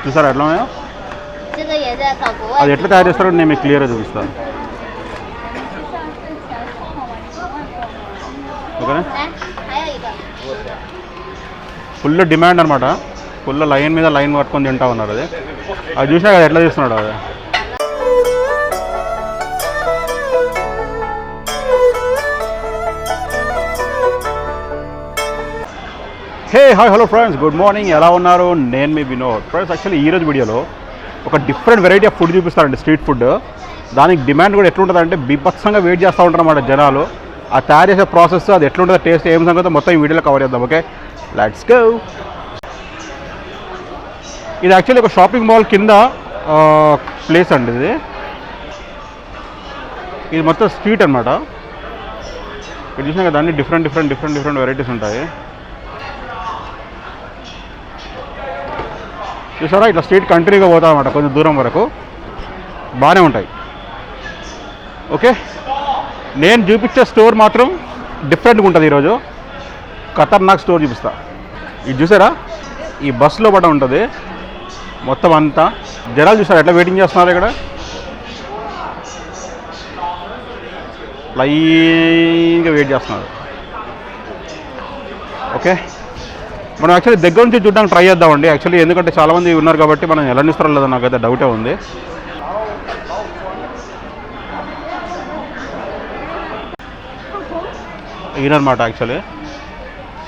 చూసారా ఎట్లా ఉన్నాయో? అది ఎట్లా తయారు చేస్తారో నేను మీకు క్లియర్గా చూపిస్తాను. ఓకేనా? ఫుల్ డిమాండ్ అనమాట. ఫుల్ లైన్ మీద లైన్ పట్టుకొని తింటా ఉన్నారు. అది చూసినా కదా ఎట్లా చేస్తున్నాడు అది. Hey hi hello friends, good morning. ఎలా ఉన్నారు? నేను మీ వినోద్. ఫ్రెండ్స్, యాక్చువల్లీ ఈరోజు వీడియోలో ఒక డిఫరెంట్ వెరైటీ ఆఫ్ ఫుడ్ చూపిస్తారండి, స్ట్రీట్ ఫుడ్. దానికి డిమాండ్ కూడా ఎట్లుంటుందంటే బీభత్సంగా వెయిట్ చేస్తూ ఉంటారు అన్నమాట జనాలు. ఆ తయారు చేసే ప్రాసెస్, అది ఎట్లుంటుందో, టేస్ట్ ఏం సంగతో మొత్తం ఈ వీడియోలో కవర్ చేద్దాం. Okay, let's go. ఇది యాక్చువల్లీ ఒక షాపింగ్ మాల్ కింద ప్లేస్ అండి. ఇది మొత్తం స్ట్రీట్ అనమాట. ఇది చూసినా కదా అన్ని డిఫరెంట్ వెరైటీస్ ఉంటాయి. చూసారా, ఇట్లా స్ట్రీట్ కంటిన్యూగా పోతా అన్నమాట కొంచెం దూరం వరకు. బాగానే ఉంటాయి. ఓకే, నేను చూపించే స్టోర్ మాత్రం డిఫరెంట్గా ఉంటుంది. ఈరోజు ఖతర్నాక్ స్టోర్ చూపిస్తా. ఇది చూసారా, ఈ బస్సులో పడ ఉంటుంది మొత్తం అంతా. జనాలు చూసారా ఎట్లా వెయిటింగ్ చేస్తున్నారు ఇక్కడ. లైన్గా వెయిట్ చేస్తున్నారు. ఓకే, మనం యాక్చువల్లీ దగ్గర నుంచి చూడడానికి ట్రై చేద్దామండి. యాక్చువల్లీ ఎందుకంటే చాలామంది ఉన్నారు కాబట్టి మనం ఎలా ఇస్తారో లేదో నాకైతే డౌటే ఉంది. ఈయనమాట యాక్చువల్లీ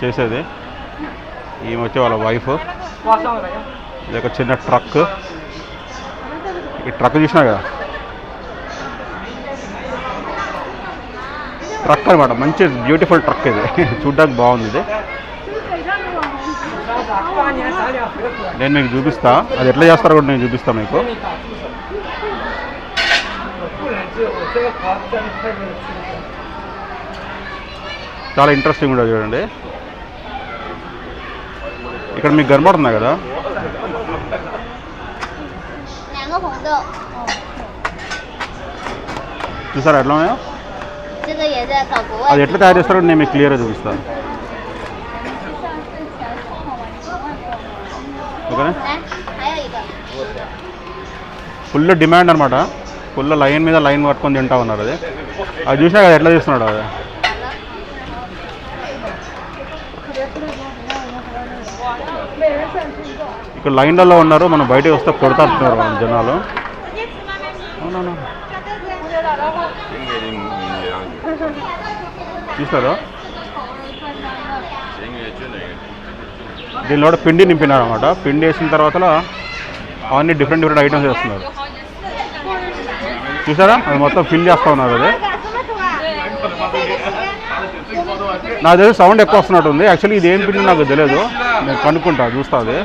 చేసేది. ఈమె వచ్చే వాళ్ళ వైఫ్. ఇది ఒక చిన్న ట్రక్. ఈ ట్రక్ చూసినా కదా, ట్రక్ అనమాట. మంచి బ్యూటిఫుల్ ట్రక్ ఇది. చూడడానికి బాగుంది ఇది. నేను మీకు చూపిస్తా, అది ఎట్లా చేస్తారో కూడా నేను చూపిస్తాను మీకు. చాలా ఇంట్రెస్టింగ్ ఉంటుంది చూడండి. ఇక్కడ మీకు కనబడుతుంది కదా, చూసారా ఎట్లా ఉన్నాయో? అది ఎట్లా తయారు చేస్తారో నేను మీకు క్లియర్గా చూపిస్తాను. ఓకేనా? ఫుల్ డిమాండ్ అనమాట. ఫుల్ లైన్ మీద లైన్ పట్టుకొని తింటా ఉన్నారు. అది చూసినా కదా ఎట్లా చేస్తున్నాడు అది. ఇక్కడ లైన్లలో ఉన్నారు, మనం బయటకు వస్తే కొడతాడుతున్నారు జనాలు. చూస్తారా, దీనిలో కూడా పిండి నింపినారు అనమాట. పిండి వేసిన తర్వాత అవన్నీ డిఫరెంట్ ఐటమ్స్ వేస్తున్నారు. చూసారా, అది మొత్తం ఫిల్ చేస్తూ ఉన్నారు. అది నాకు తెలిసి సౌండ్ ఎక్కువ వస్తున్నట్టు ఉంది. యాక్చువల్లీ ఇది ఏం పిండి నాకు తెలియదు, నేను కనుక్కుంటా, చూస్తా. అది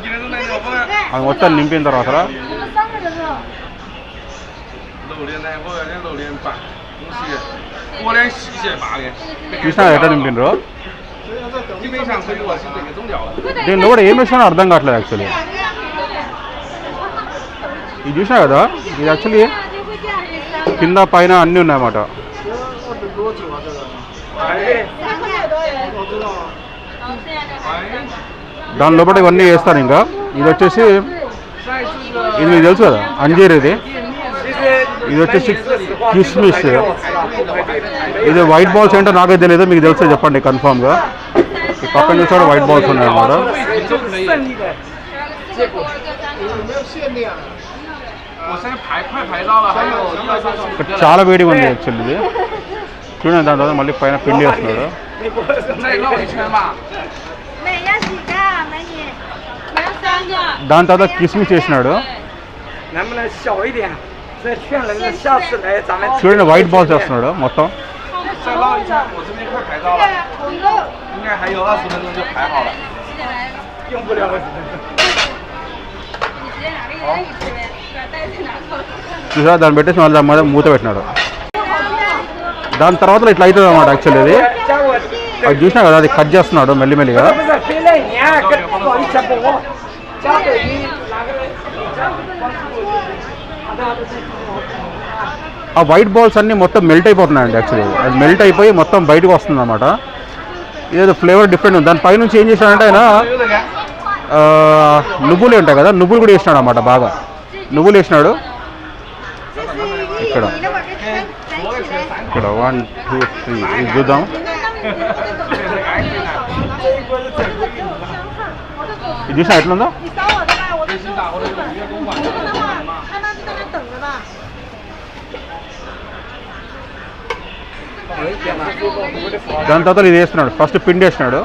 మొత్తం నింపిన తర్వాత చూసినా ఎట్లా నింపినరు. దీనిలో కూడా ఏం వేసినా అర్థం కావట్లేదు యాక్చువల్లీ. ఇది చూసినా కదా, ఇది యాక్చువల్లీ కింద పైన అన్నీ ఉన్నాయన్నమాట. దాని లోపల ఇవన్నీ వేస్తారు. ఇంకా ఇది వచ్చేసి, ఇది మీకు తెలుసు కదా, అంజీర్. ఇది వచ్చేసి కిస్మిస్. ఇది వైట్ బాల్స్ ఏంటో నాకే తెలియదు, మీకు తెలుసా చెప్పండి కన్ఫామ్గా. ఈ పక్కన చూసాడు వైట్ బాల్స్ ఉన్నాయన్నమాట. చాలా వేడిగా ఉంది యాక్చువల్లీ ఇది. చూడండి, దాని తర్వాత మళ్ళీ పైన పిండి వేస్తున్నాడు. దాని తర్వాత కిస్మిస్ చేసినాడు. చూడండి, వైట్ బాల్స్ వేస్తున్నాడు మొత్తం. చూసా, దాన్ని పెట్టేసి మళ్ళీ దాని మీద మూత పెట్టినాడు. దాని తర్వాత ఇట్లా అవుతుంది అన్నమాట యాక్చువల్లీ. అది చూసినా కదా, అది కట్ చేస్తున్నాడు మెల్లిమెల్లిగా. ఆ వైట్ బాల్స్ అన్నీ మొత్తం మెల్ట్ అయిపోతున్నాయండి యాక్చువల్లీ. అది మెల్ట్ అయిపోయి మొత్తం బయటకు వస్తుంది అన్నమాట. ఇదేదో ఫ్లేవర్ డిఫరెంట్ ఉంది. దాని పైనుంచి ఏం చేశాడంటే ఆయన నువ్వులు ఉంటాయి కదా, నువ్వులు కూడా వేసినాడు అన్నమాట. బాగా నువ్వులు వేసినాడు. ఇక్కడ 1 2 3 ఇది చూద్దాం. ఇది చూసా ఎట్లుందో. దాని తర్వాత ఇది వేస్తున్నాడు. ఫస్ట్ పిండి వేసినాడు.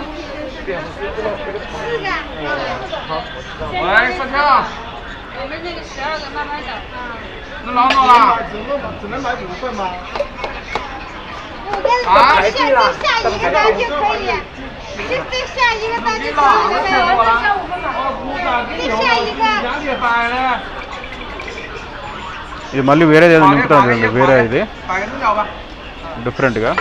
ఇది మళ్ళీ వేరేది ఏదో నింపుతుంది. వేరే ఇది డిఫరెంట్గా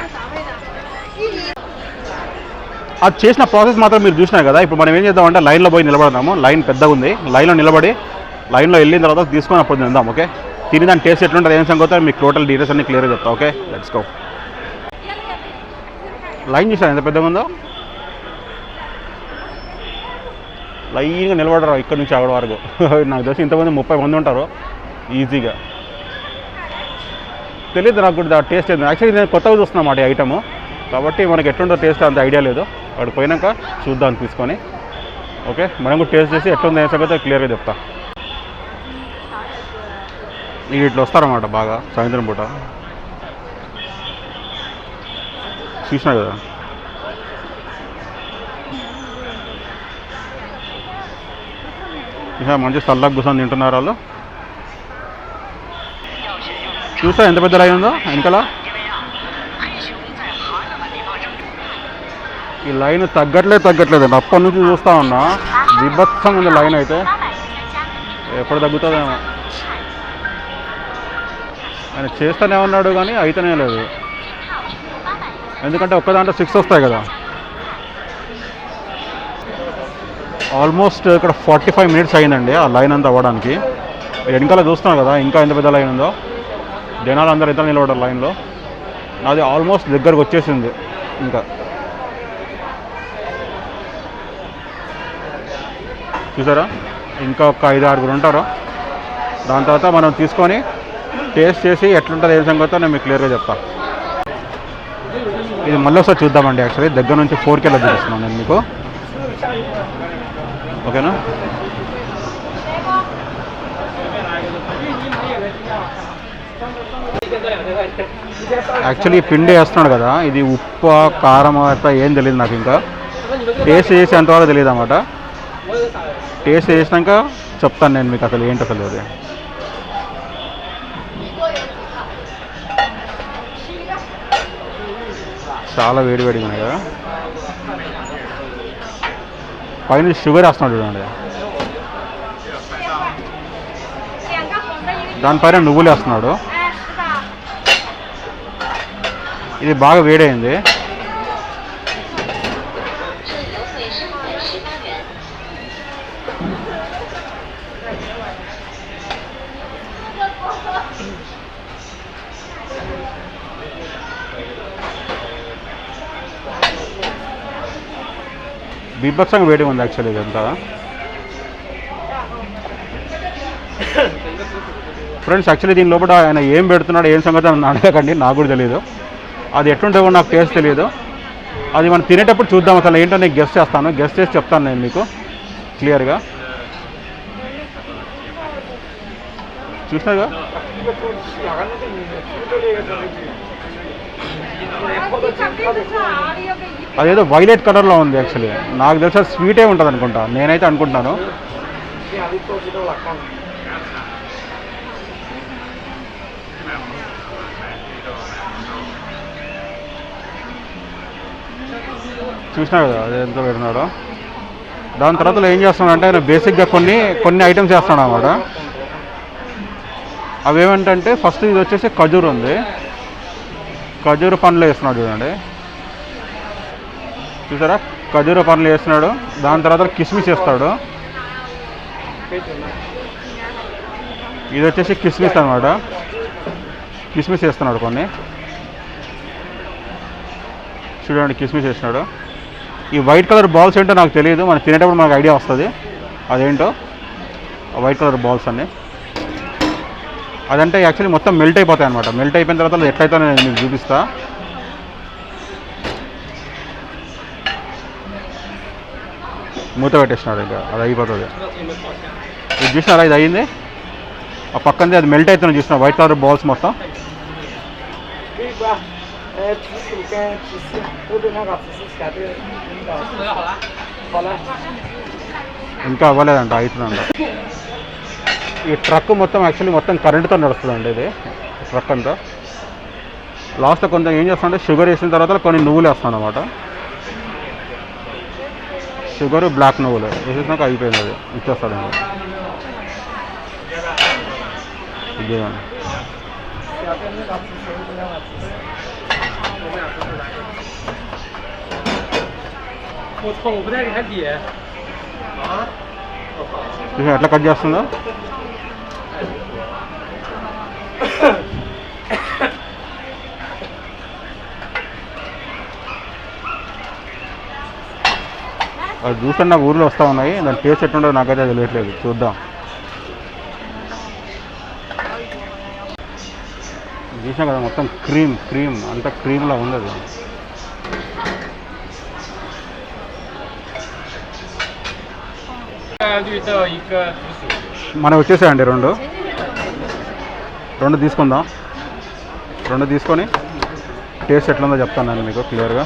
అది చేసిన ప్రాసెస్ మాత్రం మీరు చూసినారు కదా. ఇప్పుడు మనం ఏం చేద్దామంటే లైన్లో పోయి నిలబడదాము. లైన్ పెద్దగా ఉంది. లైన్లో నిలబడి లైన్లో వెళ్ళిన తర్వాత తీసుకొని అప్పుడు తిందాం. ఓకే, తిని దాని టేస్ట్ ఎట్లుంటుంది ఏం సంగతి మీకు టోటల్ డీటెయిల్స్ అన్ని క్లియర్గా చెప్తా. Okay, let's go. లైన్ చూసాను ఎంత పెద్దగా ఉందో. లైన్గా నిలబడరు ఇక్కడ నుంచి అక్కడ వరకు. నాకు తెలిసి ఇంతమంది 30 మంది ఉంటారు ఈజీగా. తెలియదు నాకు కూడా టేస్ట్ ఏంది. యాక్చువల్లీ నేను కొత్తగా చూస్తున్నమాట ఈ ఐటము, కాబట్టి మనకి ఎట్లుందో టేస్ట్ అంత ఐడియా లేదు. అక్కడికి పోయినాక చూద్దాం తీసుకొని. ఓకే, మనం కూడా టేస్ట్ చేసి ఎట్లుందో ఏం సంగతి క్లియర్గా చెప్తా. ఇక ఇట్లా వస్తారన్నమాట బాగా సాయంత్రం పూట. చూసినా కదా. ఇక మంచి చల్లగా కూర్చొని తింటున్నారు వాళ్ళు. చూసా ఎంత పెద్ద లైన్ ఉందో వెనకాల. ఈ లైన్ తగ్గట్లేదు. అప్పటి నుంచి చూస్తూ ఉన్నా. విభత్సం ఉంది లైన్ అయితే. ఎప్పుడు తగ్గుతుందేమో. ఆయన చేస్తూనే ఉన్నాడు కానీ అయితేనే లేదు. ఎందుకంటే ఒక్క దాంట్లో 6 వస్తాయి కదా. ఆల్మోస్ట్ ఇక్కడ 45 మినిట్స్ అయిందండి ఆ లైన్ అంతా అవ్వడానికి. వెనకాల చూస్తున్నాం కదా ఇంకా ఎంత పెద్ద లైన్ ఉందో. జనాలు అందరూ ఇద్దరు నిలబడ్డారు లైన్లో. నాది ఆల్మోస్ట్ దగ్గరకు వచ్చేసింది. ఇంకా చూసారా, ఇంకా ఒక 5-6 ఉంటారు. దాని తర్వాత మనం తీసుకొని టేస్ట్ చేసి ఎట్లుంటుంది ఏం సంగతో నేను మీకు క్లియర్గా చెప్తాను. ఇది మళ్ళీ ఒకసారి చూద్దామండి. యాక్చువల్లీ దగ్గర నుంచి 4K చూపిస్తున్నాను నేను మీకు. ఓకేనా. యాక్చువల్లీ పిండి వేస్తున్నాడు కదా, ఇది ఉప్పు కారం అట్లా ఏం తెలియదు నాకు. ఇంకా టేస్ట్ చేసి అంతవరకు తెలియదు అన్నమాట. టేస్ట్ చేసినాక చెప్తాను నేను మీకు అసలు ఏంటి అసలు అది. చాలా వేడివేడిగా ఉన్నాయి కదా. పైన షుగర్ వేస్తున్నాడు చూడండి. దానిపైన నువ్వులు వేస్తున్నాడు. ఇది బాగా వేడైంది. బీభత్సంగా వేడిగా ఉంది యాక్చువల్లీ ఇదంతా. ఫ్రెండ్స్ యాక్చువల్లీ దీని లోపల ఆయన ఏం పెడుతున్నాడు ఏం సంగతి అని అడగకండి, నాకు కూడా తెలియదు. అది ఎట్లుంటుందో నాకు టేస్ట్ తెలియదు. అది మనం తినేటప్పుడు చూద్దాం అసలు ఏంటో నేను గెస్ట్ చేస్తాను. గెస్ట్ చేసి చెప్తాను నేను మీకు క్లియర్గా. చూసినాగా అదేదో వైలెట్ కలర్లో ఉంది. యాక్చువల్లీ నాకు తెలిసి స్వీటే ఉంటుంది అనుకుంటా, నేనైతే అనుకుంటున్నాను. చూసినా కదా అది ఎంత పెడుతున్నాడో. దాని తర్వాత ఏం చేస్తున్నాడు అంటే బేసిక్గా కొన్ని ఐటమ్స్ చేస్తున్నాడు అన్నమాట. అవి ఏమంటే ఫస్ట్ ఇది వచ్చేసి ఖజూర్ ఉంది. ఖజూరు పండ్లు వేస్తున్నాడు చూడండి. చూసారా, ఖజూరు పండ్లు వేస్తున్నాడు. దాని తర్వాత కిస్మిస్ వేస్తాడు. ఇది వచ్చేసి కిస్మిస్ అన్నమాట. కిస్మిస్ వేస్తున్నాడు కొన్ని. చూడండి కిస్మిస్ వేసినాడు. ఈ వైట్ కలర్ బాల్స్ ఏంటో నాకు తెలియదు, మనం తినేటప్పుడు మనకు ఐడియా వస్తుంది అదేంటో. వైట్ కలర్ బాల్స్ అన్నీ అదంటే యాక్చువల్లీ మొత్తం మెల్ట్ అయిపోతాయి అనమాట. మెల్ట్ అయిపోయిన తర్వాత అది ఎట్లయితే నేను మీకు చూపిస్తా. మూత పెట్టేసినాడు, ఇంకా అది అయిపోతుంది. ఇది చూసినారా, ఇది అయ్యింది. ఆ పక్కనది అది మెల్ట్ అవుతుంది చూసిన వైట్ కలర్ బాల్స్ మొత్తం. ఇంకా అవ్వలేదంట, అవుతుందంట. ఈ ట్రక్ మొత్తం యాక్చువల్లీ మొత్తం కరెంటుతో నడుస్తుందండి. ఇది ట్రక్ అంతా లాస్ట్లో కొంచెం ఏం చేస్తానంటే షుగర్ వేసిన తర్వాత కొన్ని నువ్వులు వేస్తాను అనమాట. షుగరు బ్లాక్ నువ్వులు వేసేసినాక అయిపోయింది, అది ఇచ్చేస్తాడు. ఇది ఎట్లా కట్ చేస్తుందో. అది చూస్తే నాకు ఊర్లో వస్తూ ఉన్నాయి, దాని టేస్ట్ ఎట్లుండో నాకైతే తెలియట్లేదు. చూద్దాం. చూసినా కదా మొత్తం క్రీమ్ క్రీమ్ అంతా క్రీమ్లా ఉంది అది. మనం వచ్చేసాయండి రెండు తీసుకుందాం. రెండు తీసుకొని టేస్ట్ ఎట్లుందో చెప్తాను నేను మీకు క్లియర్గా.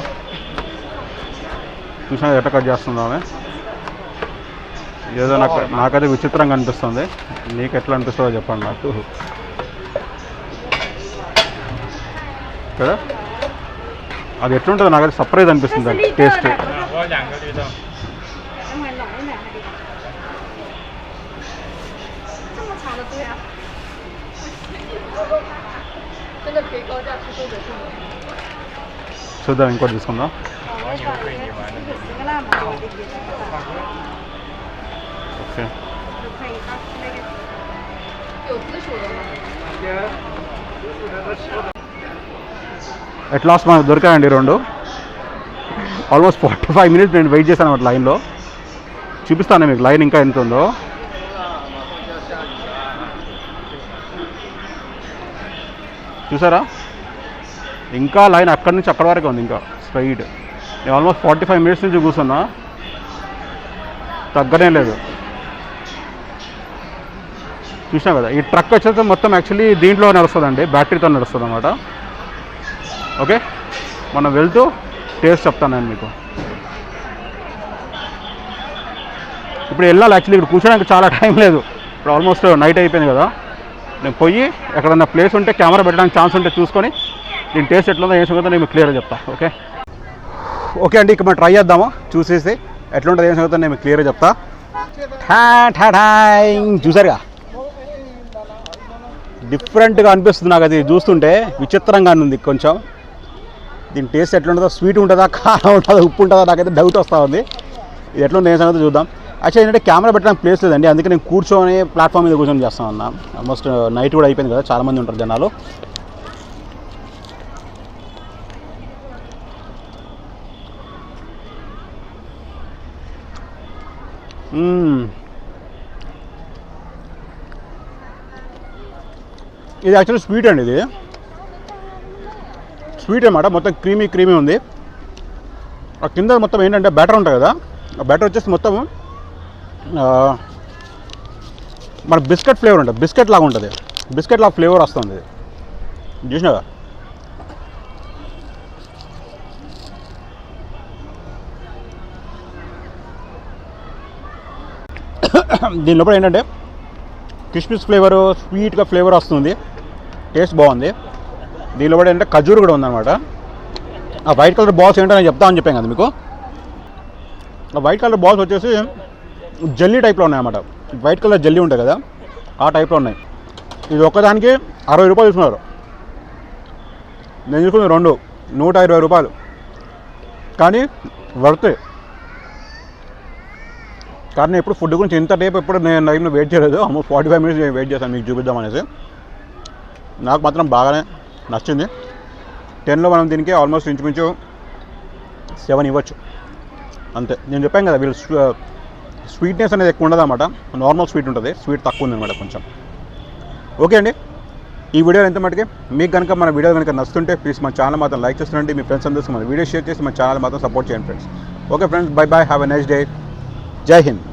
చూసినా ఎట్లా కట్ చేస్తుందో ఆమె. ఏదో నాకైతే విచిత్రంగా అనిపిస్తుంది. నీకు ఎట్లా అనిపిస్తుందో చెప్పండి నాకు కదా. అది ఎట్లుంటుందో నాకైతే సర్ప్రైజ్ అనిపిస్తుంది అండి టేస్ట్. చూద్దాం, ఇంకోటి తీసుకుందాం. ఓకే, ఎట్ లాస్ట్ మనకు దొరికాయండి రెండు. ఆల్మోస్ట్ 45 minutes నేను వెయిట్ చేశాను అన్నమాట లైన్లో. చూపిస్తాను మీకు లైన్ ఇంకా ఎంత ఉందో. చూసారా, ఇంకా లైన్ అక్కడి నుంచి అక్కడి వరకు ఉంది, ఇంకా స్ట్రైట్. నేను ఆల్మోస్ట్ 45 minutes నుంచి కూర్చున్నా, తగ్గనే లేదు. చూసినా కదా, ఈ ట్రక్ వచ్చేసి మొత్తం యాక్చువల్లీ దీంట్లో నడుస్తుందండి, బ్యాటరీతో నడుస్తుంది అన్నమాట. ఓకే, మనం వెళ్తూ టేస్ట్ చెప్తాను నేను మీకు. ఇప్పుడు వెళ్ళాలి యాక్చువల్లీ, ఇక్కడ కూర్చోడానికి చాలా టైం లేదు. ఇప్పుడు ఆల్మోస్ట్ నైట్ అయిపోయింది కదా. నేను పోయి ఎక్కడన్నా ప్లేస్ ఉంటే కెమెరా పెట్టడానికి ఛాన్స్ ఉంటే చూసుకొని దీని టేస్ట్ ఎట్లుందో ఏం సంగతో నేను క్లియర్గా చెప్తాను. ఓకే అండి, ఇక మనం ట్రై చేద్దాము. చూసేసి ఎట్లుంటుంది ఏం సంగతో నేను క్లియర్గా చెప్తా. చూసారుగా, డిఫరెంట్గా అనిపిస్తుంది నాకు. అది చూస్తుంటే విచిత్రంగా ఉంది కొంచెం. దీని టేస్ట్ ఎట్లుంటుందో, స్వీట్ ఉంటుందా, కారం ఉంటుందా, ఉప్పు ఉంటుందా, నాకైతే డౌట్ వస్తూ ఉంది. ఇది ఎట్లుంటుంది ఏం సంగతో చూద్దాం. యాక్చువల్లీ ఏంటంటే కెమెరా పెట్టడానికి ప్లేస్ లేదండి, అందుకే నేను కూర్చొని ప్లాట్ఫామ్ మీద కూర్చొని చేస్తాను అన్న. ఆల్మోస్ట్ నైట్ కూడా అయిపోయింది కదా, చాలామంది ఉంటారు జనాలు. ఇది యాక్చువల్లీ స్వీట్ అండి, ఇది స్వీట్ అన్నమాట. మొత్తం క్రీమీ క్రీమీ ఉంది. ఆ కింద మొత్తం ఏంటంటే బ్యాటర్ ఉంటుంది కదా, ఆ బ్యాటర్ వచ్చేసి మొత్తం మన బిస్కెట్ ఫ్లేవర్ ఉంటుంది, బిస్కెట్ లాగా ఉంటుంది, బిస్కెట్ లాగా ఫ్లేవర్ వస్తుంది. చూసినాగా, దీని లోపల ఏంటంటే కిస్మిస్ ఫ్లేవరు, స్వీట్గా ఫ్లేవర్ వస్తుంది, టేస్ట్ బాగుంది. దీని లోపల ఏంటంటే ఖజూరు కూడా ఉందన్నమాట. ఆ వైట్ కలర్ బాల్స్ ఏంటో నేను చెప్తామని చెప్పాను కదా మీకు. ఆ వైట్ కలర్ బాల్స్ వచ్చేసి జెల్లీ టైప్లో ఉన్నాయన్నమాట. వైట్ కలర్ జెల్లీ ఉంటుంది కదా, ఆ టైప్లో ఉన్నాయి. ఇది ఒక్కదానికి 60 రూపాయలు తీసుకున్నారు. నేను తీసుకున్న రెండు 120 రూపాయలు, కానీ వర్త్. కానీ ఎప్పుడు ఫుడ్ గురించి ఇంత టైప్ ఎప్పుడు నేను లైవ్లో వెయిట్ చేయలేదు. ఆల్మోస్ట్ 45 minutes వెయిట్ చేశాను మీకు చూపిద్దామనేసి. నాకు మాత్రం బాగానే నచ్చింది. 10లో మనం దీనికి ఆల్మోస్ట్ ఇంచుమించు 7 ఇవ్వచ్చు. అంతే. నేను చెప్పాను కదా వీళ్ళు స్వీట్నెస్ అనేది ఎక్కువ ఉండదు అన్నమాట, నార్మల్ స్వీట్ ఉంటుంది, స్వీట్ తక్కువ ఉంది అనమాట కొంచెం. ఓకే అండి, ఈ వీడియో ఎంత మటుకే మీకు కనుక మన వీడియో కనుక నచ్చుతుంటే ప్లీజ్ మన ఛానల్ మాత్రం లైక్ చేస్తుండండి, మీ ఫ్రెండ్స్ అందరికీ మన వీడియో షేర్ చేసి మన ఛానల్ మాత్రం సపోర్ట్ చేయండి friends. Okay friends, bye bye, have a nice day, జై హింద్.